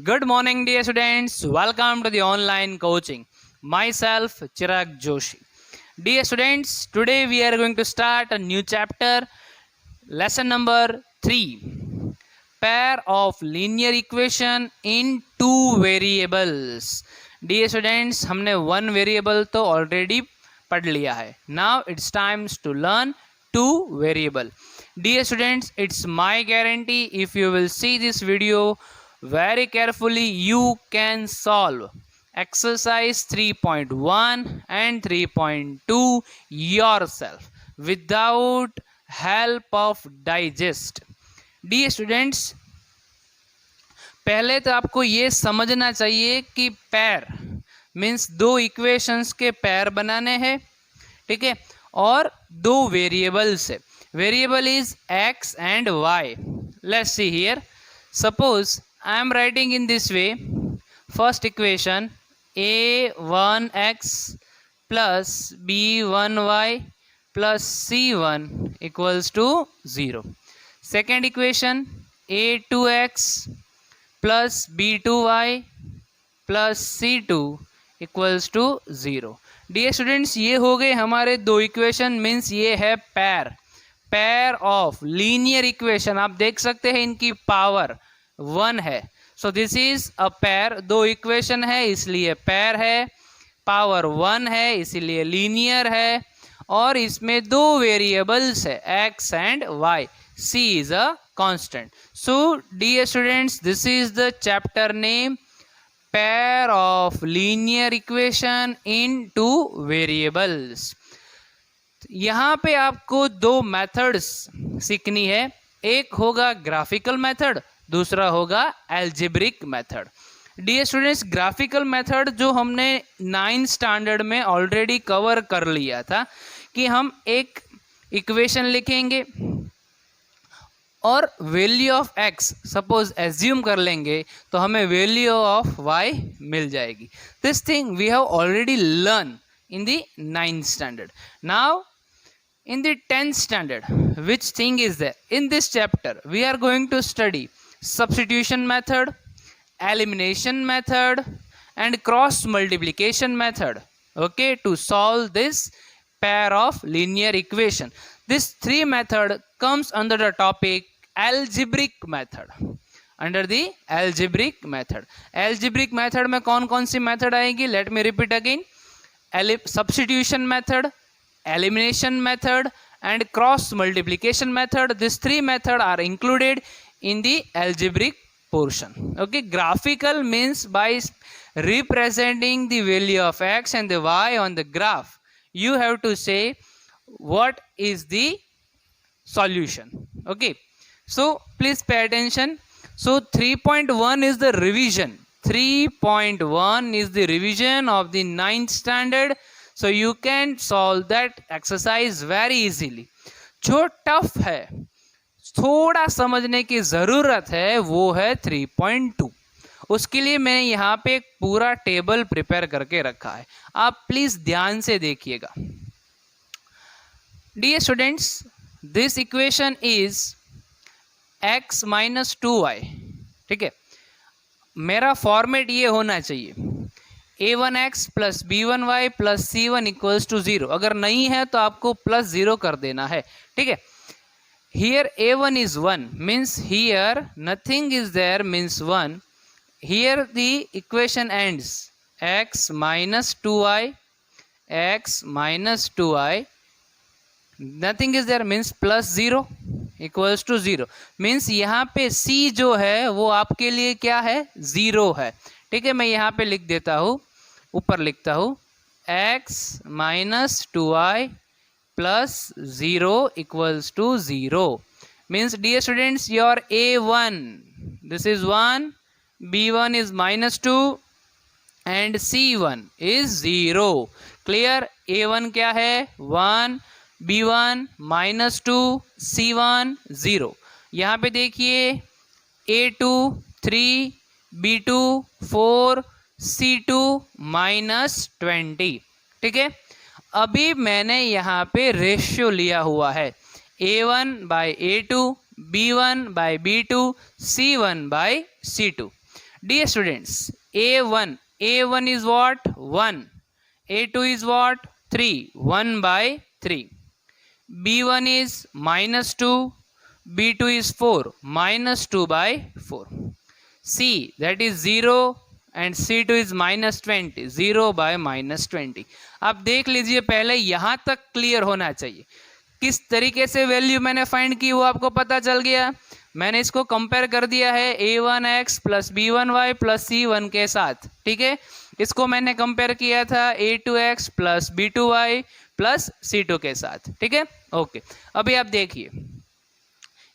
Good morning, dear students. Welcome to the online coaching. Myself, Chirag Joshi. Dear students, today we are going to start a new chapter, lesson number 3. Pair of linear equation in two variables. Dear students, हमने one variable तो already पढ़ लिया है. Now it's time to learn two variable. Dear students, it's my guarantee if you will see this video very carefully, you can solve exercise 3.1 and 3.2 yourself without help of digest. Dear students, पहले तो आपको ये समझना चाहिए कि पैर means दो equations के पैर बनाने हैं, ठीक है, और दो वेरिएबल्स है. Variable is X and Y. Let's see here. Suppose I am writing in this way. First equation a1x plus b1y plus c1 equals to 0. Second equation a2x plus b2y plus c2 equals to 0. Dear students, ये हो गए हमारे दो equation. Means ये है पैर of linear equation. आप देख सकते हैं इनकी पावर 1 है. सो दिस इज अ पैर. दो इक्वेशन है इसलिए पैर है, पावर 1 है इसीलिए लीनियर है, और इसमें दो वेरिएबल्स है X and Y. C is a constant. So dear students, this is the chapter name, pair of linear equation in two variables. यहाँ पे आपको दो मेथड्स सीखनी है. एक होगा ग्राफिकल मेथड, दूसरा होगा algebraic method. Dear students, graphical method जो हमने 9th स्टैंडर्ड में ऑलरेडी कवर कर लिया था कि हम एक इक्वेशन लिखेंगे और value of X suppose assume कर लेंगे तो हमें वैल्यू ऑफ वाई मिल जाएगी. This thing we have already learn in the 9th standard. Now in the 10th standard, which thing is there? In this chapter we are going to study substitution method, elimination method and cross multiplication method, okay, to solve this pair of linear equation. This three method comes under the topic algebraic method. Under the algebraic method, algebraic method में कौन कौन सी method आएगी? Let me repeat again. Substitution method, elimination method and cross multiplication method. These three methods are included in the algebraic portion. Okay, graphical means by representing the value of x and the y on the graph, you have to say what is the solution. Okay, so please pay attention. So 3.1 is the revision. 3.1 is the revision of the 9th standard. So you can solve that exercise very easily. जो tough है, थोड़ा समझने की ज़रूरत है, वो है 3.2. उसके लिए मैंने यहाँ पे एक पूरा टेबल प्रिपेयर करके रखा है, आप प्लीज़ ध्यान से देखिएगा. Dear students, this equation is x minus 2y. ठीक है, मेरा फॉर्मेट ये होना चाहिए a1x plus b1y plus c1 equals to 0. अगर नहीं है तो आपको प्लस 0 कर देना है. ठीक है, here a1 is 1 means here nothing is there means 1. Here the equation ends x minus 2y nothing is there means plus 0 equals to 0. Means यहाँ पे c जो है वो आपके लिए क्या है? 0 है. ठीक है, मैं यहाँ पे लिख देता हूँ, ऊपर लिखता हूँ x minus 2y plus 0 equals to 0. Means dear students, your a1 this is 1, b1 is minus 2 and c1 is 0. Clear? a1 क्या है? 1, b1 माइनस 2, c1 0. यहाँ पे देखिए a2 3, b2 4, c2 माइनस 20. ठीक है, अभी मैंने यहाँ पे रेशियो लिया हुआ है a1 by a2, b1 by b2, c1 by c2. Dear students, A1 is what? 1. A2 is what? 3. 1 by 3. B1 is minus 2. B2 is 4. Minus 2 by 4. C, that is 0 and C2 is minus 20. 0 by minus 20. आप देख लीजिए, पहले यहाँ तक clear होना चाहिए. किस तरीके से वैल्यू मैंने फाइंड की वो आपको पता चल गया. मैंने इसको कंपेयर कर दिया है A1x plus B1y plus C1 के साथ. ठीक है, इसको मैंने कंपेयर किया था A2x plus B2y plus C2 के साथ. ठीक है, ओके. अभी आप देखिए,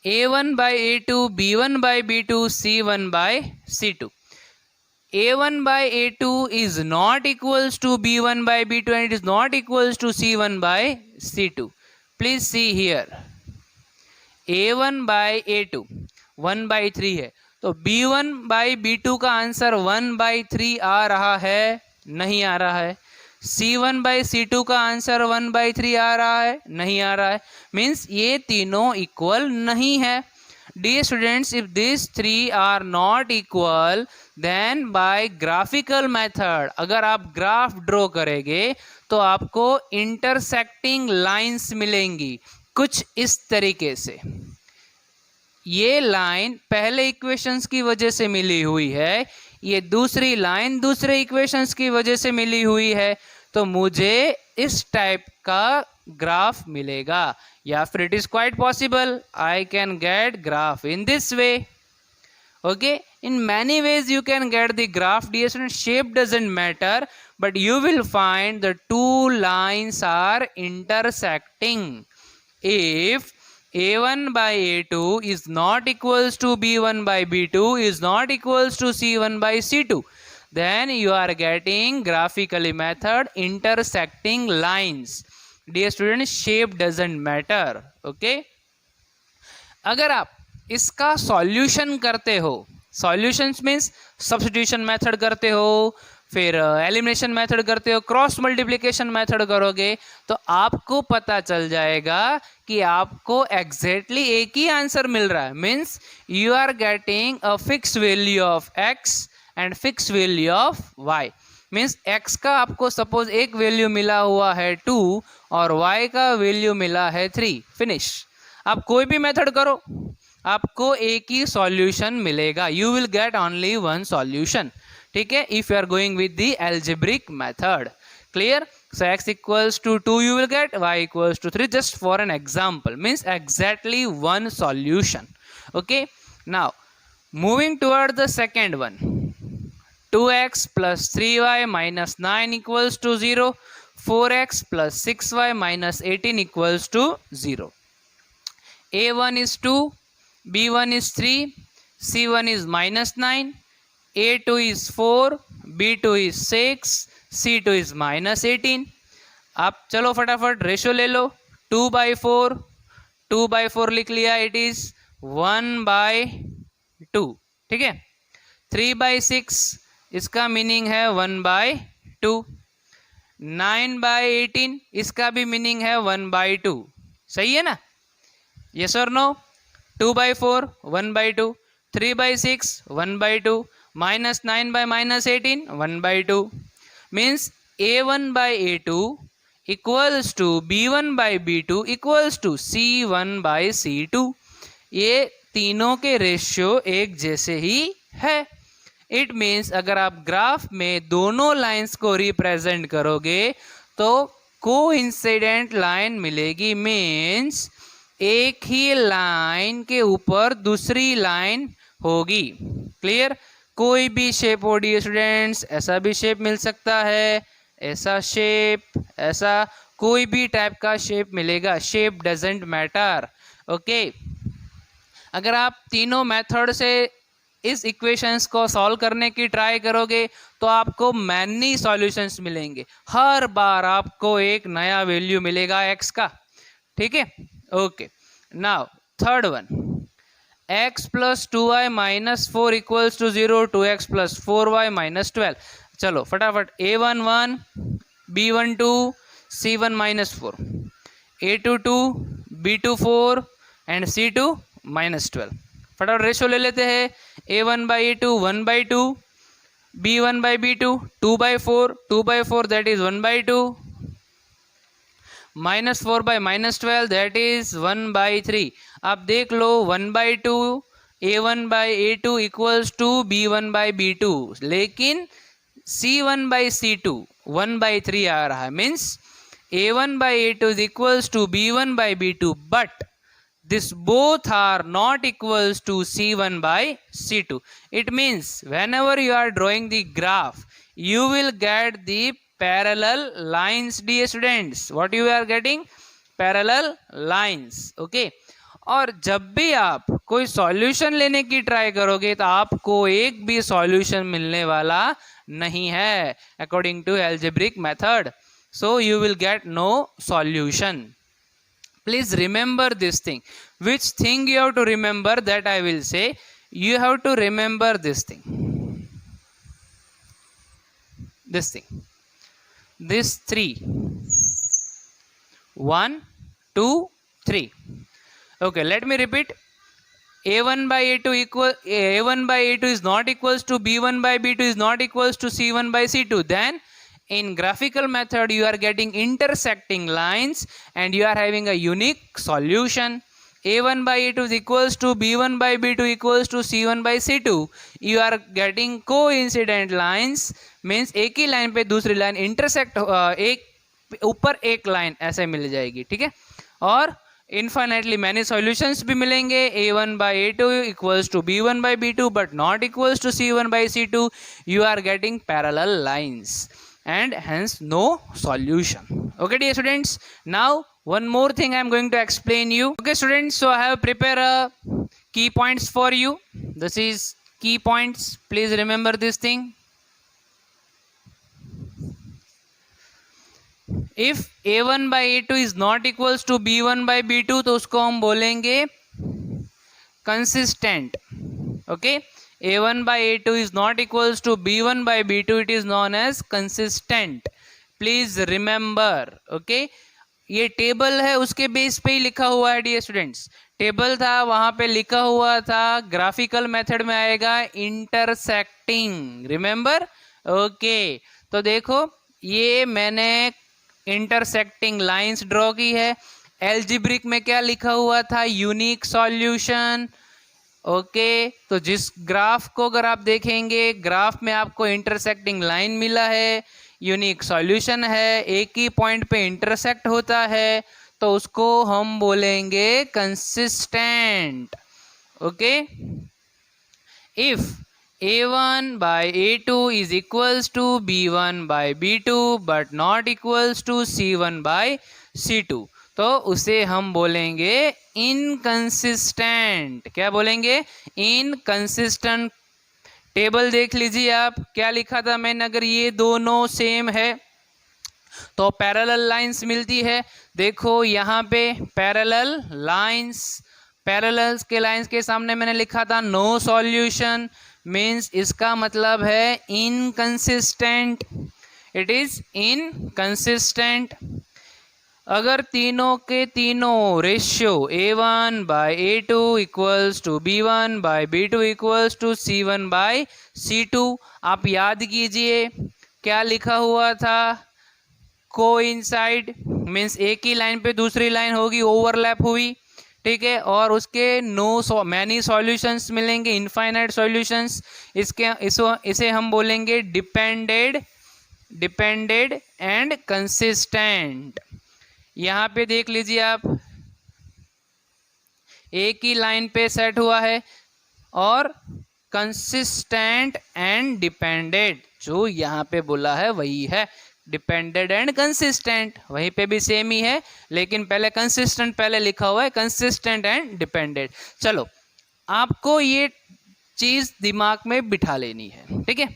A1 by A2, B1 by B2, C1 by C2. A1 by A2 is not equals to B1 by B2 and it is not equals to C1 by C2. Please see here. A1 by A2 1 by 3 है, तो B1 by B2 का answer 1 by 3 आ रहा है? नहीं आ रहा है. C1 by C2 का answer 1 by 3 आ रहा है? नहीं आ रहा है. मीन्स ये तीनों इक्वल नहीं है. Dear students, if these three are not equal, then by graphical method, अगर आप ग्राफ ड्रॉ करेंगे तो आपको इंटरसेक्टिंग लाइंस मिलेंगी कुछ इस तरीके से. ये लाइन पहले इक्वेशंस की वजह से मिली हुई है, ये दूसरी लाइन दूसरे इक्वेशंस की वजह से मिली हुई है, तो मुझे इस टाइप का ग्राफ मिलेगा. या फिर it is quite possible I can get graph in this way. Okay, in many ways you can get the graph. Dear students, shape doesn't matter, but you will find the two lines are intersecting. If A1 by A2 is not equals to B1 by B2 is not equals to C1 by C2, then you are getting graphically method intersecting lines. Dear students, shape doesn't matter. Okay, अगर आप इसका solution करते हो, solutions means substitution method करते हो, फिर elimination method करते हो, क्रॉस मल्टीप्लिकेशन मेथड करोगे, तो आपको पता चल जाएगा कि आपको एग्जैक्टली एक ही आंसर मिल रहा है. Means you are getting a fix value of X and fix value of Y. Means X का आपको सपोज एक वैल्यू मिला हुआ है 2 और वाई का वैल्यू मिला है 3. फिनिश. आप कोई भी मेथड करो, आपको एक ही सॉल्यूशन मिलेगा. You will get only one solution. ठीक है, if you are going with the algebraic method. Clear? So x equals to 2 you will get, y equals to 3, just for an example. Means exactly one solution. Okay, now moving toward the second one. 2x plus 3y minus 9 equals to 0. 4x plus 6y minus 18 equals to 0. A1 is 2, B1 is 3, C1 is minus 9, A2 is 4, B2 is 6, C2 is minus 18. आप चलो फटाफट ratio ले लो. 2 by 4, 2 by 4 लिख लिया, it is 1 by 2. ठीक है. 3 by 6 इसका meaning है 1 by 2. 9 by 18 इसका भी मीनिंग है 1 by 2. सही है ना? Yes or no? 2 by 4 1 by 2, 3 by 6 1 by 2, minus 9 by minus 18 1 by 2. Means A1 by A2 equals to B1 by B2 equals to C1 by C2. ये तीनों के रेशियो एक जैसे ही है. इट मीन्स अगर आप ग्राफ में दोनों लाइंस को रिप्रेजेंट करोगे तो कोइंसिडेंट लाइन मिलेगी. मीन्स एक ही लाइन के ऊपर दूसरी लाइन होगी. क्लियर? कोई भी शेप हो डियर स्टूडेंट्स, ऐसा भी शेप मिल सकता है, ऐसा शेप, ऐसा कोई भी टाइप का शेप मिलेगा. Shape doesn't matter. ओके, अगर आप तीनों मेथड से इस इक्वेशंस को सॉल्व करने की ट्राई करोगे तो आपको मैनी सॉल्यूशंस मिलेंगे. हर बार आपको एक नया वैल्यू मिलेगा एक्स का. ठीक है, okay. Now third one, x plus 2y minus 4 equals to 0, 2x plus 4y minus 12. चलो फटाफट. A1 1, B1 2, C1 minus 4, A2 2, B2 4 and C2 minus 12. फटाफट रेशो ले लेते हैं, A1/A2 1/2, B1/B2 2/4, 2/4 that is 1/2, -4/-12 that is 1/3। आप देख लो 1/2 A1/A2 इक्वल्स टू B1/B2, लेकिन C1/C2 1/3 आ रहा है, means A1/A2 is equals to B1/B2, but this both are not equals to C1/C2. It means whenever you are drawing the graph, you will get the parallel lines, dear students. What you are getting? Parallel lines. Okay. और जब भी आप कोई solution लेने की try करोगे तो आपको एक भी सॉल्यूशन मिलने वाला नहीं है according to algebraic method, so you will get no solution. Please remember this thing. Which thing you have to remember, that I will say. You have to remember this thing, this 3, 1 2 3. Okay, let me repeat. A1/A2 is not equals to B1/B2 is not equals to C1/C2. Then in graphical method you are getting intersecting lines and you are having a unique solution. A1/A2 is equals to B1/B2 equals to C1/C2. You are getting coincident lines, means एक ही line पे दूसरी line intersect, एक ऊपर एक line ऐसे मिल जाएगी, ठीक है। और इनफाइनाइटली मैनी सॉल्यूशंस भी मिलेंगे। A1/A2 equals to B1/B2 but not equals to C1/C2. You are getting parallel lines and hence no solution. Okay dear students, now one more thing I am going to explain you. Okay students, so I have prepared key points for you. This is key points, please remember this thing. If A1/A2 is not equals to B1/B2 तो उसको हम बोलेंगे consistent. Okay, A1/A2 is not equals to B1/B2, it is known as consistent. Please remember. Okay, ये table है, उसके base पे ही लिखा हुआ है डियर स्टूडेंट्स। टेबल था, वहां पे लिखा हुआ था, ग्राफिकल मेथड में आएगा इंटरसेक्टिंग, रिमेंबर। ओके, तो देखो ये मैंने इंटरसेक्टिंग लाइंस ड्रॉ की है। एल्जेब्रिक में क्या लिखा हुआ था? Unique solution. ओके, तो जिस ग्राफ को अगर आप देखेंगे, ग्राफ में आपको इंटरसेक्टिंग लाइन मिला है, यूनिक सॉल्यूशन है, एक ही पॉइंट पे इंटरसेक्ट होता है, तो उसको हम बोलेंगे consistent. Okay, if A1/A2 is equals to B1/B2 but not equals to C1/C2, तो उसे हम बोलेंगे इनकंसिस्टेंट। क्या बोलेंगे? इनकंसिस्टेंट। टेबल देख लीजिए आप, क्या लिखा था मैंने, अगर ये दोनों सेम है तो पैरेलल लाइंस मिलती है। देखो यहाँ पे पैरेलल लाइंस, पैरेलल्स के लाइंस के सामने मैंने लिखा था नो सॉल्यूशन, मीन्स इसका मतलब है इनकंसिस्टेंट, इट इज इनकंसिस्टेंट। अगर तीनों के तीनों ratio A1/A2 equals to B1/B2 equals to C1/C2, आप याद कीजिए क्या लिखा हुआ था? कोइंसाइड, मीन्स एक ही लाइन पे दूसरी लाइन होगी, ओवरलैप हुई, ठीक है, और उसके मैनी सॉल्यूशंस मिलेंगे, इनफाइनाइट सॉल्यूशंस। इसे हम बोलेंगे डिपेंडेड एंड कंसिस्टेंट। यहाँ पे देख लीजिए आप, एक ही लाइन पे सेट हुआ है, और कंसिस्टेंट एंड डिपेंडेड जो यहाँ पे बोला है वही है, डिपेंडेड एंड कंसिस्टेंट। वहीं पे भी सेम ही है, लेकिन पहले कंसिस्टेंट पहले लिखा हुआ है, कंसिस्टेंट एंड डिपेंडेड। चलो, आपको ये चीज दिमाग में बिठा लेनी है, ठीक है।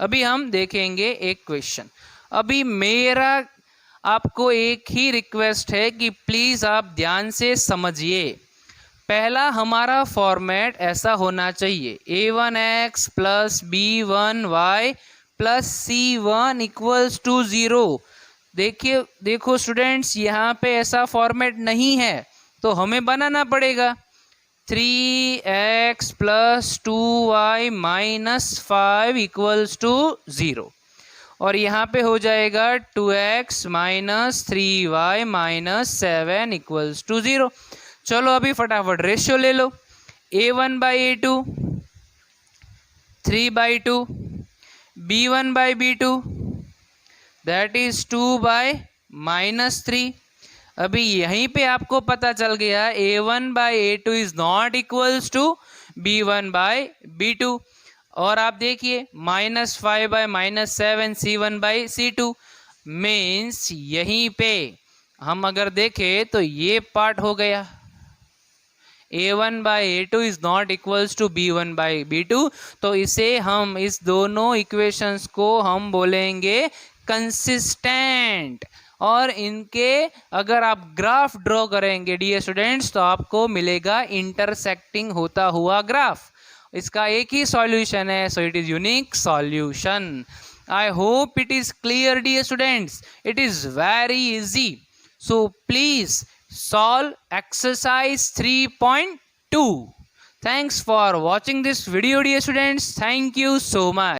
अभी हम देखेंगे एक क्वेश्चन। अभी मेरा आपको एक ही रिक्वेस्ट है कि प्लीज आप ध्यान से समझिए। पहला हमारा फॉर्मेट ऐसा होना चाहिए, A1x plus B1y plus C1 equals to 0। देखो स्टूडेंट्स, यहाँ पे ऐसा फॉर्मेट नहीं है, तो हमें बनाना पड़ेगा। 3x plus 2y minus 5 equals to 0, और यहाँ पे हो जाएगा 2x minus 3y minus 7 equals to 0। चलो अभी फटाफट रेशियो ले लो, a1/a2 3/2, b1/b2 दैट इज 2/-3। अभी यहीं पे आपको पता चल गया a1/a2 is not equals to b1/b2। और आप देखिए -5/-7 c1/c2 मीन्स यहीं पे हम अगर देखें तो ये पार्ट हो गया, a1/a2 is not equals to b1/b2। तो इसे हम, इस दोनों इक्वेशंस को हम बोलेंगे कंसिस्टेंट, और इनके अगर आप ग्राफ ड्रॉ करेंगे डियर स्टूडेंट्स तो आपको मिलेगा इंटरसेक्टिंग होता हुआ ग्राफ। इसका एक ही सॉल्यूशन है, so it is unique solution. I hope it is clear dear students, it is very easy. So please solve exercise 3.2. Thanks for watching this video dear students. Thank you so much.